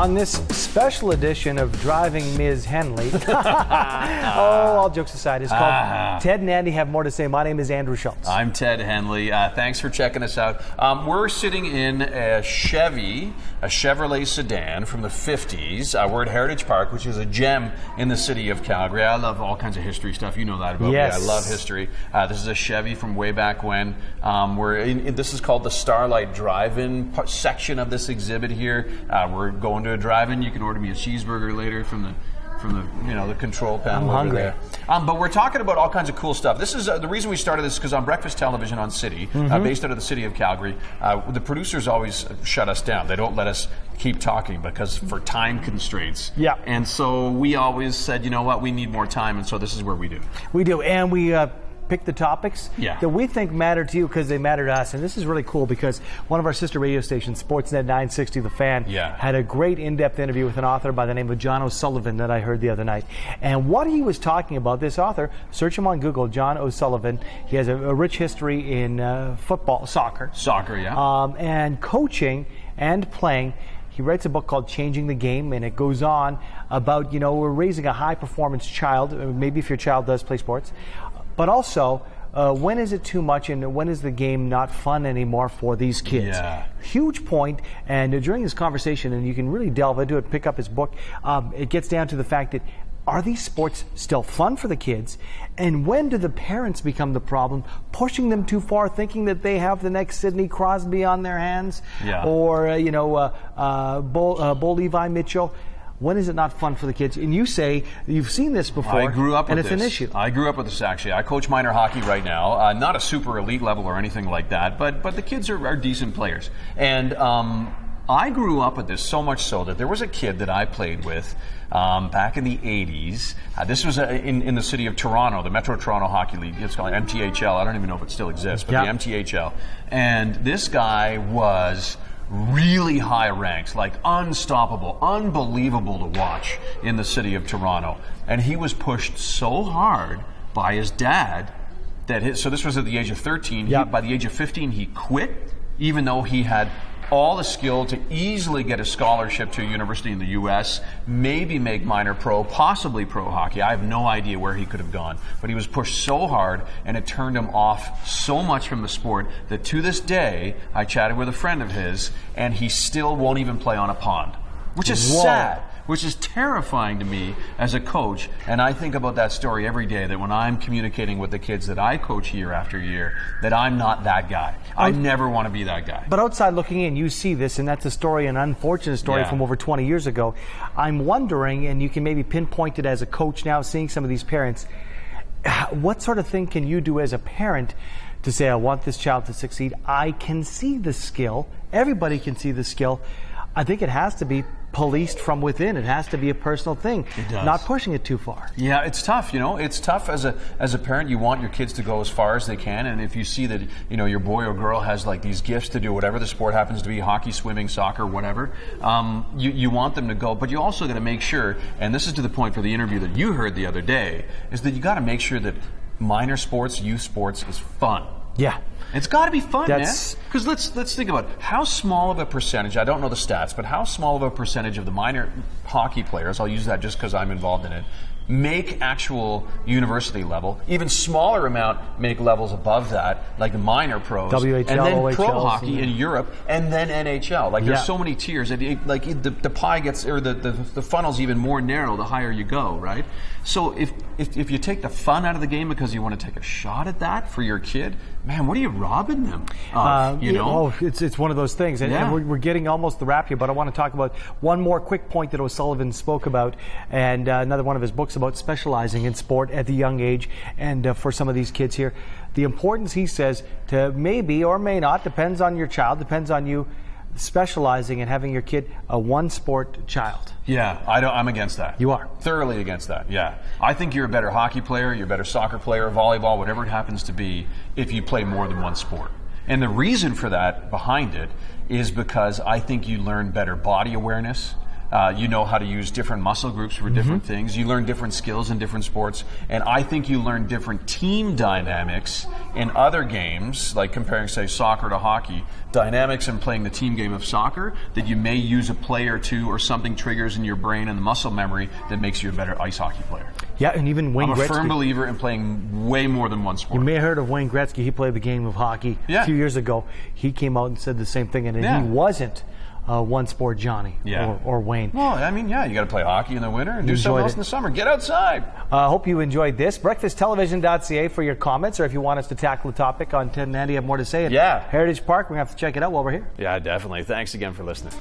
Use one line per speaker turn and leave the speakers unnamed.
On this special edition of Driving Ms. Henley, all jokes aside, it's called Ted and Andy Have More to Say. My name is Andrew Schultz.
I'm Ted Henley. Thanks for checking us out. We're sitting in a Chevrolet sedan from the 50s. We're at Heritage Park, which is a gem in the city of Calgary. I love all kinds of history stuff. You know that about me. I love history. This is a Chevy from way back when. This is called the Starlight Drive-In section of this exhibit here. We're going to a drive-in. You can order me a cheeseburger later from the the control panel over there. But we're talking about all kinds of cool stuff. This is the reason we started this, because on breakfast television on City, based out of the city of Calgary, the producers always shut us down. They don't let us keep talking because for time constraints. Yeah. And so we always said, you know what, we need more time, and so this is where we do. We do, and we pick the topics that we think matter to you because they matter to us. And this is really cool because one of our sister radio stations, Sportsnet 960 The Fan, had a great in-depth interview with an author by the name of John O'Sullivan that I heard the other night. And what he was talking about, this author, search him on Google, John O'Sullivan. He has a rich history in soccer, and coaching and playing. He writes a book called Changing the Game, and it goes on about, we're raising a high-performance child, maybe if your child does play sports, but also, when is it too much and when is the game not fun anymore for these kids? Yeah. Huge point. And during this conversation, and you can really delve into it, pick up his book, it gets down to the fact that, are these sports still fun for the kids? And when do the parents become the problem, pushing them too far, thinking that they have the next Sidney Crosby on their hands? Yeah. Or, Bo Levi Mitchell? When is it not fun for the kids? And you say you've seen this before. I grew up with this. And it's an issue. I grew up with this, actually. I coach minor hockey right now. Not a super elite level or anything like that, but the kids are decent players. And I grew up with this so much so that there was a kid that I played with back in the 80s. This was in the city of Toronto, the Metro Toronto Hockey League. It's called MTHL. I don't even know if it still exists, but the MTHL. And this guy was really high ranks, like unstoppable, unbelievable to watch in the city of Toronto. And he was pushed so hard by his dad that so this was at the age of 13. By the age of 15, he quit, even though he had all the skill to easily get a scholarship to a university in the U.S., maybe make minor pro, possibly pro hockey. I have no idea where he could have gone. But he was pushed so hard, and it turned him off so much from the sport that to this day, I chatted with a friend of his, and he still won't even play on a pond, which is sad. Which is terrifying to me as a coach. And I think about that story every day, that when I'm communicating with the kids that I coach year after year, that I'm not that guy. I never want to be that guy. But outside looking in, you see this, and that's a story, an unfortunate story from over 20 years ago. I'm wondering, and you can maybe pinpoint it as a coach now, seeing some of these parents, what sort of thing can you do as a parent to say, I want this child to succeed? I can see the skill. Everybody can see the skill. I think it has to be policed from within. It has to be a personal thing. It does. Not pushing it too far. Yeah, it's tough. It's tough as a parent. You want your kids to go as far as they can, and if you see that your boy or girl has like these gifts to do whatever the sport happens to be, hockey, swimming, soccer, whatever, you want them to go. But you also got to make sure, and this is to the point for the interview that you heard the other day, is that you got to make sure that minor sports, youth sports, is fun. Yeah. It's got to be fun, man. Because let's think about it. How small of a percentage, I don't know the stats, but how small of a percentage of the minor hockey players, I'll use that just because I'm involved in it, make actual university level? Even smaller amount make levels above that, like the minor pros. WHL, and then OHL, pro hockey in Europe, and then NHL. Like there's so many tiers. The pie gets, or the funnel's even more narrow the higher you go, right? So if you take the fun out of the game because you want to take a shot at that for your kid, man, what are you robbing them of, it's one of those things. And we're getting almost the wrap here, but I want to talk about one more quick point that O'Sullivan spoke about, and another one of his books about specializing in sport at the young age, and for some of these kids here, the importance, he says, to maybe or may not, depends on your child, depends on you, specializing and having your kid a one-sport child. Yeah, I'm against that. You are? Thoroughly against that, yeah. I think you're a better hockey player, you're a better soccer player, volleyball, whatever it happens to be, if you play more than one sport. And the reason for that behind it is because I think you learn better body awareness. You know how to use different muscle groups for different things. You learn different skills in different sports. And I think you learn different team dynamics in other games, like comparing, say, soccer to hockey. Dynamics in playing the team game of soccer that you may use a play or two or something triggers in your brain and the muscle memory that makes you a better ice hockey player.
Yeah, and even Wayne
I'm
Gretzky.
a firm believer in playing way more than one sport.
You may have heard of Wayne Gretzky. He played the game of hockey a few years ago. He came out and said the same thing, and he wasn't one sport Johnny or Wayne.
Well, I mean, you got to play hockey in the winter and do something else in the summer. Get outside.
Hope you enjoyed this. BreakfastTelevision.ca for your comments, or if you want us to tackle a topic on Ted and Andy have more to say.
Yeah.
Heritage Park, we have to check it out while we're here.
Yeah, definitely. Thanks again for listening.